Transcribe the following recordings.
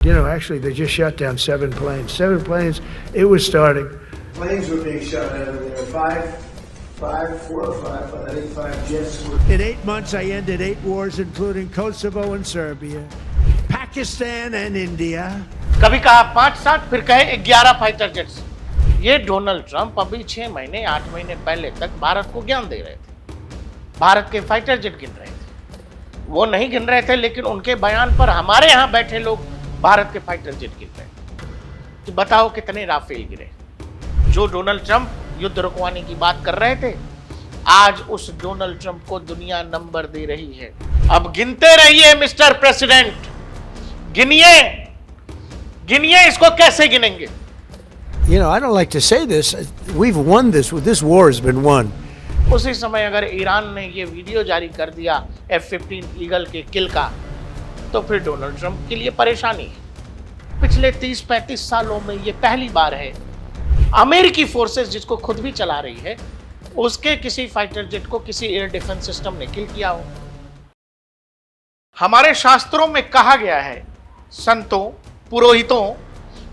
You know, actually, they just shot down 7 planes. 7 planes. It was starting. Planes were being shot out of there. Four or five, I think 5 jets were. In 8 months, I ended 8 wars, including Kosovo and Serbia, Pakistan and India. कभी कहा 5-7, फिर कहे 11 fighter jets. ये Donald Trump अभी 6 महीने 8 महीने पहले तक भारत को ज्ञान दे रहे थे, भारत के फाइटर जेट गिन रहे थे। वो नहीं गिन रहे थे, लेकिन उनके बयान पर हमारे यहाँ बैठे लोग भारत के फाइटर जेट गिन रहे थे। तो बताओ कितने राफेल गिरे। जो डोनाल्ड ट्रंप युद्ध रुकवाने की बात कर रहे थे, आज उस डोनाल्ड ट्रंप को दुनिया नंबर दे रही है। अब गिनते रहिए मिस्टर प्रेसिडेंट, गिनिए गिनिए, इसको कैसे गिनेंगे? You know, I don't like to say this. We've won this. This war has been won. उसी समय अगर ईरान ने ये वीडियो जारी कर दिया F-15 ईगल के किल का, तो फिर डोनाल्ड ट्रंप के लिए परेशानी है। पिछले 30-35 सालों में ये पहली बार है अमेरिकी फोर्सेस, जिसको खुद भी चला रही है, उसके किसी फाइटर जेट को किसी एयर डिफेंस सिस्टम ने किल किया हो। हमारे शास्त्रों में कहा गया है, संतों पुरोहितों,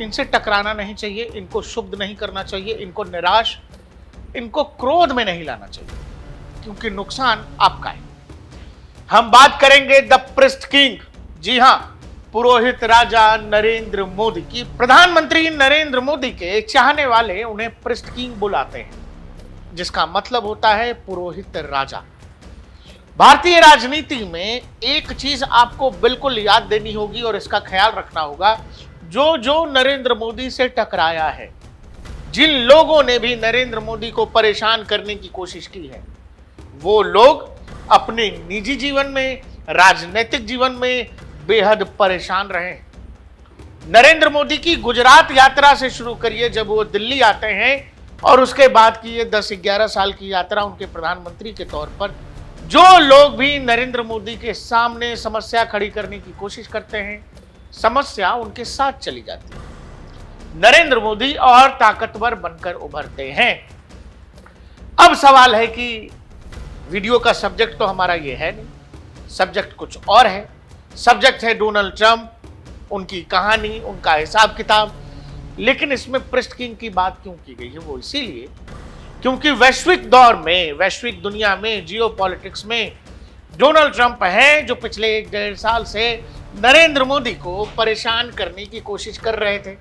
इनसे टकराना नहीं चाहिए, इनको शुद्ध नहीं करना चाहिए, इनको निराश, इनको क्रोध में नहीं लाना चाहिए, क्योंकि नुकसान आपका है। हम बात करेंगे द प्रिस्ट किंग, जी हां, पुरोहित राजा नरेंद्र मोदी की। प्रधानमंत्री नरेंद्र मोदी के चाहने वाले उन्हें प्रिस्ट किंग बुलाते हैं, जिसका मतलब होता है पुरोहित राजा। भारतीय राजनीति में एक चीज आपको बिल्कुल याद देनी होगी और इसका ख्याल रखना होगा, जो जो नरेंद्र मोदी से टकराया है, जिन लोगों ने भी नरेंद्र मोदी को परेशान करने की कोशिश की है, वो लोग अपने निजी जीवन में, राजनीतिक जीवन में बेहद परेशान रहे। नरेंद्र मोदी की गुजरात यात्रा से शुरू करिए, जब वो दिल्ली आते हैं, और उसके बाद की ये 10-11 साल की यात्रा उनके प्रधानमंत्री के तौर पर, जो लोग भी नरेंद्र मोदी के सामने समस्या खड़ी करने की कोशिश करते हैं, समस्या उनके साथ चली जाती है। नरेंद्र मोदी और ताकतवर बनकर उभरते हैं। अब सवाल है कि वीडियो का सब्जेक्ट तो हमारा ये है नहीं, सब्जेक्ट कुछ और है। सब्जेक्ट है डोनाल्ड ट्रंप, उनकी कहानी, उनका हिसाब किताब। लेकिन इसमें प्रिस्ट किंग की बात क्यों की गई है? वो इसीलिए क्योंकि वैश्विक दौर में, वैश्विक दुनिया में, जियोपॉलिटिक्स में डोनाल्ड ट्रंप हैं जो पिछले 1-1.5 साल से नरेंद्र मोदी को परेशान करने की कोशिश कर रहे थे।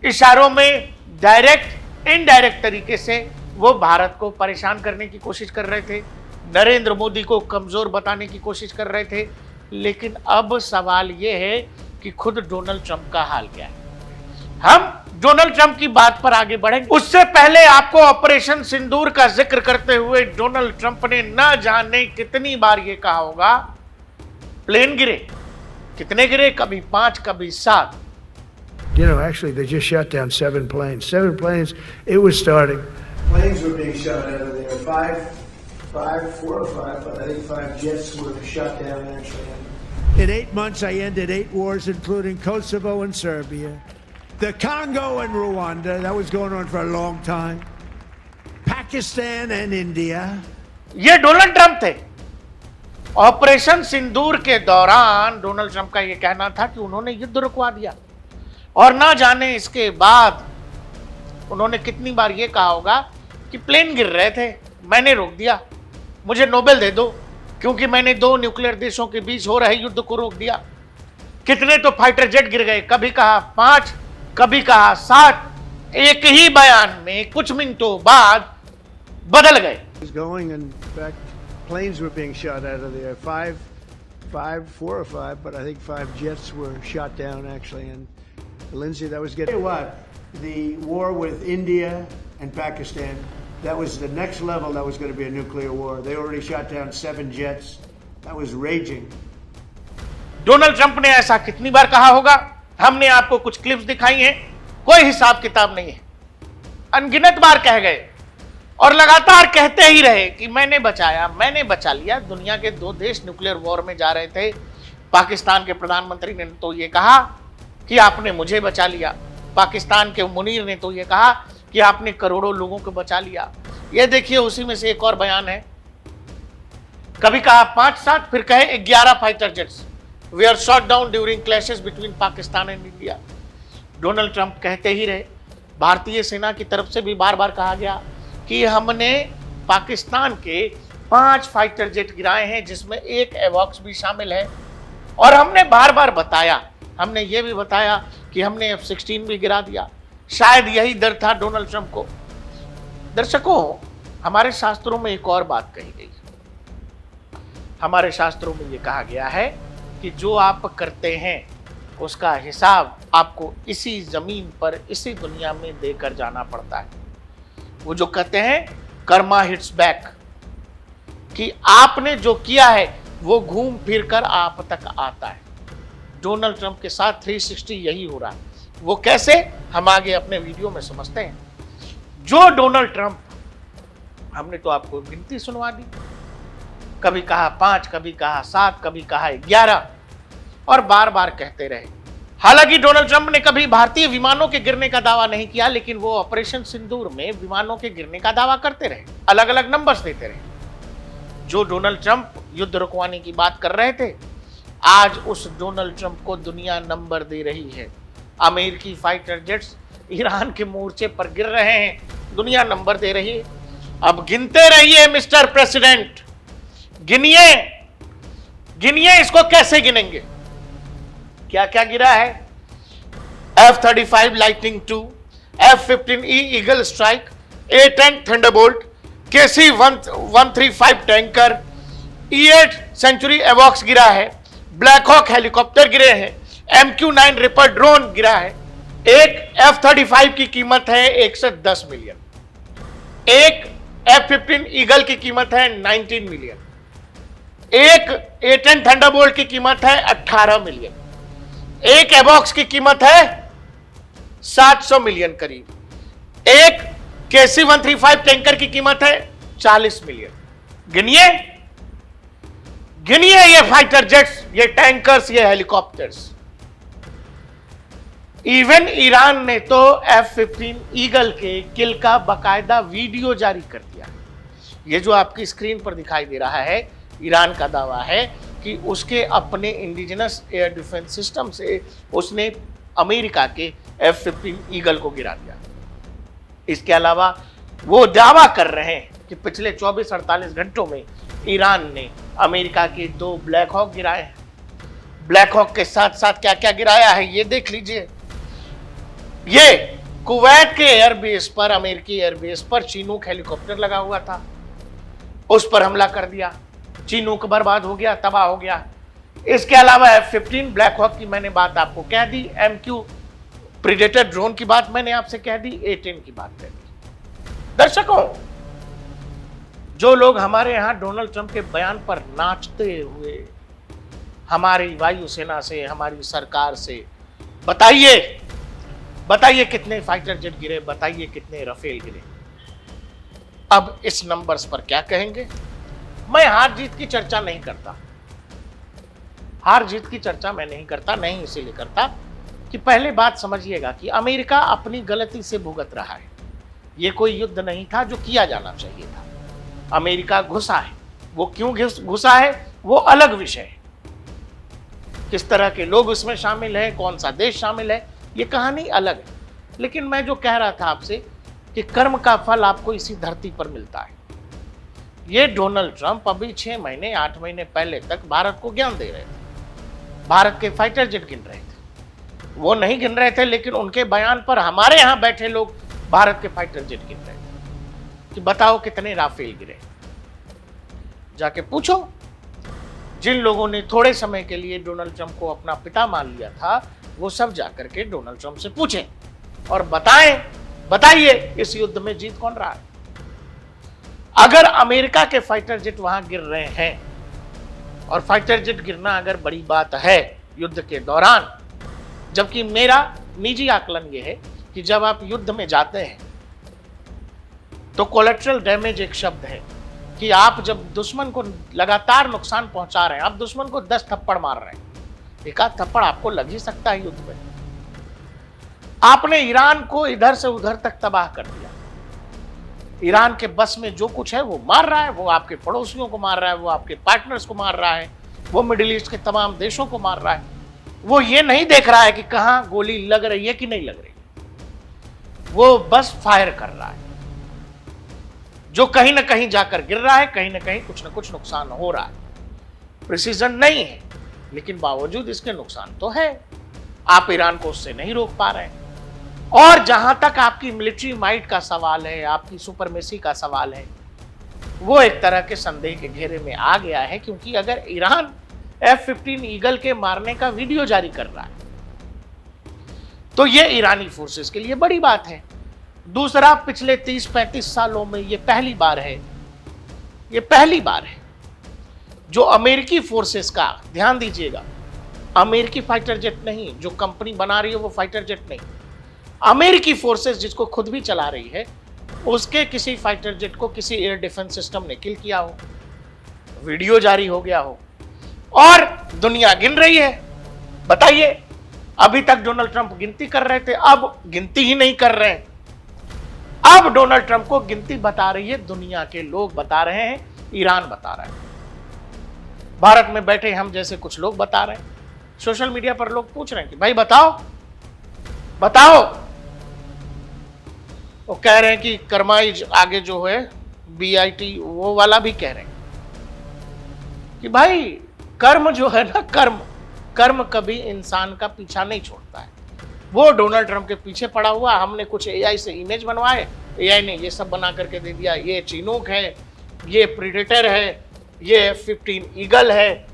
इशारों में डायरेक्ट इनडायरेक्ट तरीके से वो भारत को परेशान करने की कोशिश कर रहे थे, नरेंद्र मोदी को कमजोर बताने की कोशिश कर रहे थे। लेकिन अब सवाल ये है कि खुद डोनाल्ड ट्रंप का हाल क्या है। हम डोनाल्ड ट्रंप की बात पर आगे बढ़ेंगे, उससे पहले आपको ऑपरेशन सिंदूर का जिक्र करते हुए डोनाल्ड ट्रंप ने न जाने कितनी बार ये कहा होगा, प्लेन गिरे। कितने गिरे? कभी 5, कभी 7। You know, actually, they just shot down 7 planes. 7 planes. It was starting. Planes were being shot out of there. Four or five, I think 5 jets were shot down actually. In 8 months, I ended 8 wars, including Kosovo and Serbia, the Congo and Rwanda. That was going on for a long time. Pakistan and India. ये Donald Trump थे। Operation सिंदूर के दौरान Donald Trump का यह कहना था कि उन्होंने युद्ध रुकवा दिया, और ना जाने इसके बाद उन्होंने कितनी बार यह कहा होगा कि प्लेन गिर रहे थे, मैंने रोक दिया, मुझे नोबेल दे दो, क्योंकि मैंने 2 न्यूक्लियर देशों के बीच हो रहे युद्ध को रोक दिया। कितने तो फाइटर जेट गिर गए, कभी कहा 5, कभी कहा 7। एक ही बयान में कुछ मिनटों बाद बदल गए। Going, and in fact, planes were being shot out of there. Four or five, but I think 5 jets were shot down actually. And Lindsay, that was getting. Tell you what, the war with India and Pakistan, that was the next level. That was going to be a nuclear war. They already shot down 7 jets. That was raging. Donald Trump ने ऐसा कितनी बार कहा होगा? हमने आपको कुछ clips दिखाई हैं, कोई हिसाब किताब नहीं है। अनगिनत बार कह गए और लगातार कहते ही रहे कि मैंने बचाया, मैंने बचा लिया। दुनिया के 2 देश न्यूक्लियर वॉर में जा रहे थे। पाकिस्तान के प्रधानमंत्री ने तो ये कहा कि आपने मुझे बचा लिया, पाकिस्तान के मुनीर ने तो ये कहा कि आपने करोड़ों लोगों को बचा लिया। ये देखिए, उसी में से एक और बयान है, कभी कहा 5-7, फिर कहे 11 fighter jets. were shot down during clashes between Pakistan and India. Donald Trump कहते ही रहे, भारतीय सेना की तरफ से भी बार बार कहा गया कि हमने पाकिस्तान के 5 फाइटर जेट गिराए हैं, जिसमें एक एवॉक्स भी शामिल है। और हमने बार बार बताया, हमने ये भी बताया कि हमने F-16 भी गिरा दिया। शायद यही डर था डोनाल्ड ट्रंप को। दर्शकों, हमारे शास्त्रों में एक और बात कही गई। हमारे शास्त्रों में ये कहा गया है कि जो आप करते हैं उसका हिसाब आपको इसी जमीन पर, इसी दुनिया में देकर जाना पड़ता है। वो जो कहते हैं कर्मा हिट्स बैक, कि आपने जो किया है वो घूम फिर कर आप तक आता है। डोनाल्ड ट्रंप के साथ 360 यही हो रहा है। वो कैसे, हम आगे अपने वीडियो में समझते हैं। जो डोनाल्ड ट्रंप, हमने तो आपको गिनती सुनवा दी, कभी कहा 5, कभी कहा 7, कभी कहा 11, और बार बार कहते रहे। हालांकि डोनाल्ड ट्रंप ने कभी भारतीय विमानों के गिरने का दावा नहीं किया, लेकिन वो ऑपरेशन सिंदूर में विमानों के गिरने का दावा करते रहे, अलग अलग नंबर्स देते रहे। जो डोनाल्ड ट्रंप युद्ध रुकवाने की बात कर रहे थे, आज उस डोनाल्ड ट्रंप को दुनिया नंबर दे रही है। अमेरिकी फाइटर जेट्स ईरान के मोर्चे पर गिर रहे हैं, दुनिया नंबर दे रही है। अब गिनते रहिए मिस्टर प्रेसिडेंट, गिनिए गिनिए, इसको कैसे गिनेंगे? क्या क्या गिरा है? F-35 Lightning 2, F-15E Eagle strike, A-10 Thunderbolt, KC-135 tanker, E-8 sentry एवॉक्स गिरा है, ब्लैक हॉक हेलीकॉप्टर गिरे हैं, MQ-9 रिपर ड्रोन गिरा है। एक F-35 की कीमत है 110 मिलियन, एक F-15 ईगल की कीमत है 19 मिलियन, एक A-10 थंडरबोल्ट की कीमत है 18 मिलियन, एक एवॉक्स की कीमत है 700 मिलियन करीब, एक KC-135 टैंकर की कीमत है 40 मिलियन। गिनिए गिनिए ये फाइटर जेट्स, ये टैंकर्स, ये हेलीकॉप्टर्स। इवन ईरान ने तो F-15 ईगल के किल का बकायदा वीडियो जारी कर दिया। ये जो आपकी स्क्रीन पर दिखाई दे रहा है, ईरान का दावा है कि उसके अपने इंडिजिनस एयर डिफेंस सिस्टम से उसने अमेरिका के F-15 ईगल को गिरा दिया। इसके अलावा वो दावा कर रहे हैं कि पिछले 24-48 घंटों में ईरान ने अमेरिका के 2 ब्लैक हॉक गिराए हैं। ब्लैक हॉक के साथ साथ क्या क्या गिराया है ये देख लीजिए। ये कुवैत के एयरबेस पर, अमेरिकी एयरबेस पर चिनूक हेलीकॉप्टर लगा हुआ था, उस पर हमला कर दिया, चिनूक बर्बाद हो गया, तबाह हो गया। इसके अलावा F-15 ब्लैक हॉक की मैंने बात आपको कह दी, MQ प्रीडेटर ड्रोन की बात मैंने आपसे कह दी, A-10 की बात कह दी। दर्शकों, जो लोग हमारे यहां डोनाल्ड ट्रंप के बयान पर नाचते हुए हमारी वायुसेना से, हमारी सरकार से, बताइए कितने फाइटर जेट गिरे, बताइए कितने रफेल गिरे। अब इस नंबर्स पर क्या कहेंगे? मैं हार जीत की चर्चा नहीं करता, हार जीत की चर्चा मैं नहीं करता, नहीं इसीलिए करता कि पहले बात समझिएगा कि अमेरिका अपनी गलती से भुगत रहा है। यह कोई युद्ध नहीं था जो किया जाना चाहिए था। अमेरिका घुसा है, वो क्यों घुसा है वो अलग विषय है। किस तरह के लोग उसमें शामिल हैं, कौन सा देश शामिल है, ये कहानी अलग है। लेकिन मैं जो कह रहा था आपसे कि कर्म का फल आपको इसी धरती पर मिलता है। ये डोनाल्ड ट्रंप अभी 6 महीने 8 महीने पहले तक भारत को ज्ञान दे रहे थे, भारत के फाइटर जेट गिन रहे थे। वो नहीं गिन रहे थे, लेकिन उनके बयान पर हमारे यहां बैठे लोग भारत के फाइटर जेट गिन रहे थे कि बताओ कितने राफेल गिरे। जाके पूछो जिन लोगों ने थोड़े समय के लिए डोनाल्ड ट्रंप को अपना पिता मान लिया था, वो सब जाकर के डोनाल्ड ट्रंप से पूछें और बताइए इस युद्ध में जीत कौन रहा है। अगर अमेरिका के फाइटर जेट वहां गिर रहे हैं, और फाइटर जेट गिरना अगर बड़ी बात है युद्ध के दौरान, जबकि मेरा निजी आकलन यह है कि जब आप युद्ध में जाते हैं तो कोलेटरल डैमेज एक शब्द है कि आप जब दुश्मन को लगातार नुकसान पहुंचा रहे हैं, आप दुश्मन को 10 थप्पड़ मार रहे हैं, एक आध थप्पड़ आपको लग ही सकता है युद्ध में। आपने ईरान को इधर से उधर तक तबाह कर दिया। ईरान के बस में जो कुछ है वो मार रहा है, वो आपके पड़ोसियों को मार रहा है, वो आपके पार्टनर्स को मार रहा है, वो मिडिल ईस्ट के तमाम देशों को मार रहा है। वो ये नहीं देख रहा है कि कहां गोली लग रही है कि नहीं लग रही, वो बस फायर कर रहा है, जो कहीं ना कहीं जाकर गिर रहा है, कहीं ना कहीं कुछ ना कुछ नुकसान हो रहा है। प्रिसीजन नहीं है, लेकिन बावजूद इसके नुकसान तो है। आप ईरान को उससे नहीं रोक पा रहे हैं। और जहां तक आपकी मिलिट्री माइट का सवाल है, आपकी सुपरमेसी का सवाल है, वो एक तरह के संदेह के घेरे में आ गया है, क्योंकि अगर ईरान F-15 ईगल के मारने का वीडियो जारी कर रहा है तो ये ईरानी फोर्सेस के लिए बड़ी बात है। दूसरा, पिछले 30-35 सालों में ये पहली बार है जो अमेरिकी फोर्सेस का, ध्यान दीजिएगा, अमेरिकी फाइटर जेट नहीं, जो कंपनी बना रही है वो फाइटर जेट नहीं, अमेरिकी फोर्सेस जिसको खुद भी चला रही है, उसके किसी फाइटर जेट को किसी एयर डिफेंस सिस्टम ने किल किया हो, वीडियो जारी हो गया हो, और दुनिया गिन रही है। बताइए, अभी तक डोनाल्ड ट्रंप गिनती कर रहे थे, अब गिनती ही नहीं कर रहे हैं। अब डोनाल्ड ट्रंप को गिनती बता रही है, दुनिया के लोग बता रहे हैं, ईरान बता रहा है, भारत में बैठे हम जैसे कुछ लोग बता रहे हैं। सोशल मीडिया पर लोग पूछ रहे हैं कि भाई बताओ बताओ। वो कह रहे हैं कि कर्माइज आगे जो है BIT, वो वाला भी कह रहे हैं कि भाई कर्म जो है ना, कर्म कभी इंसान का पीछा नहीं छोड़ता है। वो डोनाल्ड ट्रंप के पीछे पड़ा हुआ, हमने कुछ AI से इमेज बनवाए, AI ने ये सब बना करके दे दिया, ये चिनूक है, ये प्रीडेटर है, ये F-15 ईगल है,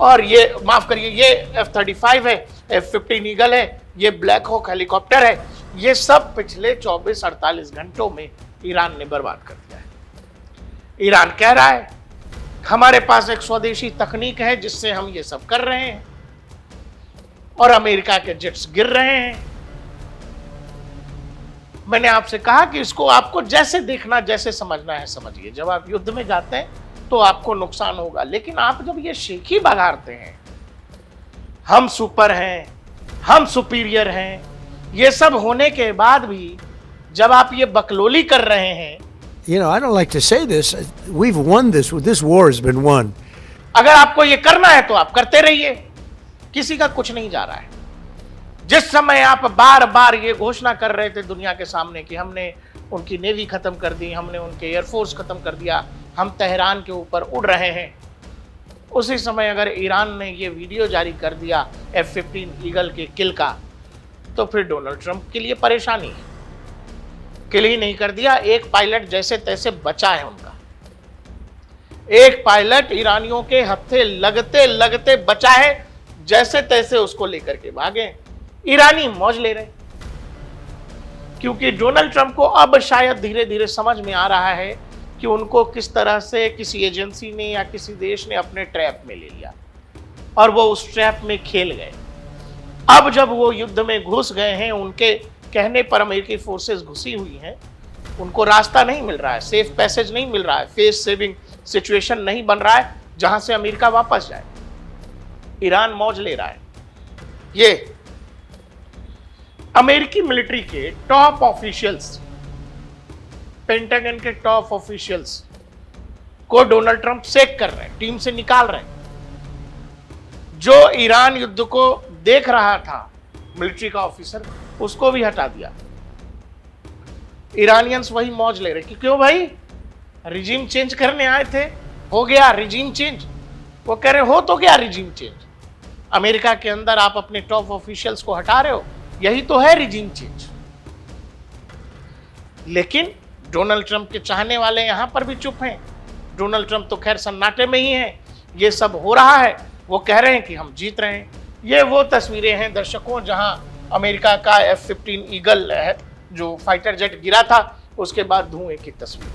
और ये माफ करिए ये F-35 है, F-15 ईगल है, ये ब्लैक हॉक हेलीकॉप्टर है। ये सब पिछले 24-48 घंटों में ईरान ने बर्बाद कर दिया है। ईरान कह रहा है हमारे पास एक स्वदेशी तकनीक है जिससे हम ये सब कर रहे हैं, और अमेरिका के जेट्स गिर रहे हैं। मैंने आपसे कहा कि इसको आपको जैसे देखना, जैसे समझना है समझिए। जब आप युद्ध में जाते हैं तो आपको नुकसान होगा, लेकिन आप जब ये शेखी बघाड़ते हैं, हम सुपर हैं, हम सुपीरियर हैं, ये सब होने के बाद भी जब आप ये बकलोली कर रहे हैं, You know, I don't like to say this. We've won this. This war has been won. अगर आपको ये करना है तो आप करते रहिए, किसी का कुछ नहीं जा रहा है। जिस समय आप बार बार ये घोषणा कर रहे थे दुनिया के सामने कि हमने उनकी नेवी खत्म कर दी, हमने उनके एयरफोर्स खत्म कर दिया, हम तेहरान के ऊपर उड़ रहे हैं, उसी समय अगर ईरान ने ये वीडियो जारी कर दिया F-15 ईगल के किल का, तो फिर डोनाल्ड ट्रंप के लिए परेशानी है। किल ही नहीं कर दिया, एक पायलट जैसे तैसे बचा है उनका, एक पायलट ईरानियों के हत्थे लगते लगते बचा है, जैसे तैसे उसको लेकर के भागे। ईरानी मौज ले रहे, क्योंकि डोनाल्ड ट्रंप को अब शायद धीरे धीरे समझ में आ रहा है कि उनको किस तरह से किसी एजेंसी ने या किसी देश ने अपने ट्रैप में ले लिया, और वो उस ट्रैप में खेल गए। अब जब वो युद्ध में घुस गए हैं, उनके कहने पर अमेरिकी फोर्सेस घुसी हुई हैं, उनको रास्ता नहीं मिल रहा है, सेफ पैसेज नहीं मिल रहा है, फेस सेविंग सिचुएशन नहीं बन रहा है जहां से अमेरिका वापस जाए। ईरान मौज ले रहा है। ये अमेरिकी मिलिट्री के टॉप ऑफिशियल्स, पेंटागन के टॉप ऑफिशियल्स को डोनाल्ड ट्रंप सेक कर रहे हैं, टीम से निकाल रहे हैं। जो ईरान युद्ध को देख रहा था मिलिट्री का ऑफिसर, उसको भी हटा दिया। ईरानियंस वही मौज ले रहे कि क्यों भाई, रिजीम चेंज करने आए थे, हो गया रिजीम चेंज। वो कह रहे हो तो क्या रिजीम चेंज, अमेरिका के अंदर आप अपने टॉप ऑफिशियल्स को हटा रहे हो, यही तो है रिजीम चेंज। लेकिन डोनाल्ड ट्रंप के चाहने वाले यहां पर भी चुप हैं। डोनाल्ड ट्रंप तो खैर सन्नाटे में ही हैं, ये सब हो रहा है, वो कह रहे हैं कि हम जीत रहे हैं। ये वो तस्वीरें हैं दर्शकों जहां अमेरिका का F-15 ईगल है, जो फाइटर जेट गिरा था, उसके बाद धुएं की तस्वीर।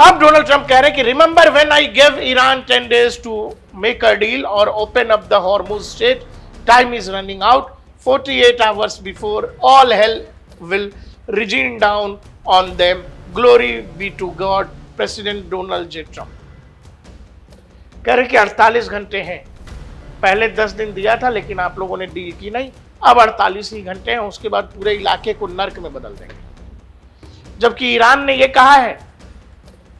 अब डोनाल्ड ट्रंप कह रहे हैं कि remember when I give Iran 10 days to make a deal और open up the Hormuz Strait, time is running out, 48 hours before all hell will rain down on them, glory be to God, President Donald J Trump. कह रहे कि 48 घंटे हैं, पहले 10 दिन दिया था लेकिन आप लोगों ने डील की नहीं, अब 48 ही घंटे हैं, उसके बाद पूरे इलाके को नर्क में बदल देंगे। जबकि ईरान ने यह कहा है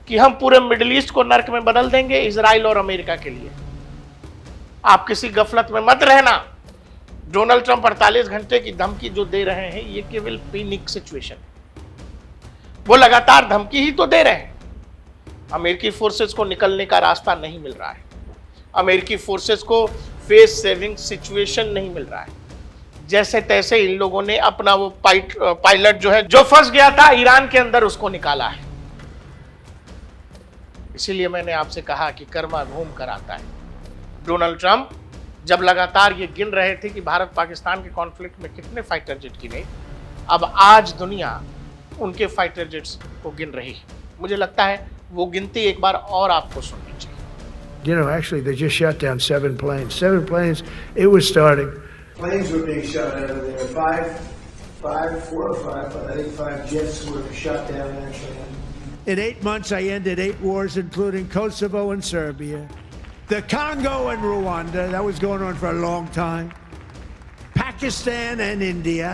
कि हम पूरे मिडिल ईस्ट को नर्क में बदल देंगे इजराइल और अमेरिका के लिए। आप किसी गफलत में मत रहना। डोनाल्ड ट्रंप 48 घंटे की धमकी जो दे रहे हैं ये केवल पैनिक सिचुएशन, वो लगातार धमकी ही तो दे रहे हैं। अमेरिकी फोर्सेस को निकलने का रास्ता नहीं मिल रहा है, अमेरिकी फोर्सेस को फेस सेविंग सिचुएशन नहीं मिल रहा है। जैसे तैसे इन लोगों ने अपना वो पायलट जो है, जो फंस गया था ईरान के अंदर, उसको निकाला है। इसीलिए मैंने आपसे कहा कि कर्मा घूम कर आता है। डोनाल्ड ट्रंप जब लगातार ये गिन रहे थे कि भारत पाकिस्तान के कॉन्फ्लिक्ट में कितने फाइटर जेट गिने, अब आज दुनिया उनके फाइटर जेट्स को गिन रही है। मुझे लगता है वो गिनती एक बार और आपको सुननी चाहिए। You know, actually, they just shot down 7 planes. 7 planes. It was starting. Planes were being shot out of there. 4 or 5, but I think 5 jets were shot down actually. In 8 months, I ended 8 wars, including Kosovo and Serbia, the Congo and Rwanda. That was going on for a long time. Pakistan and India.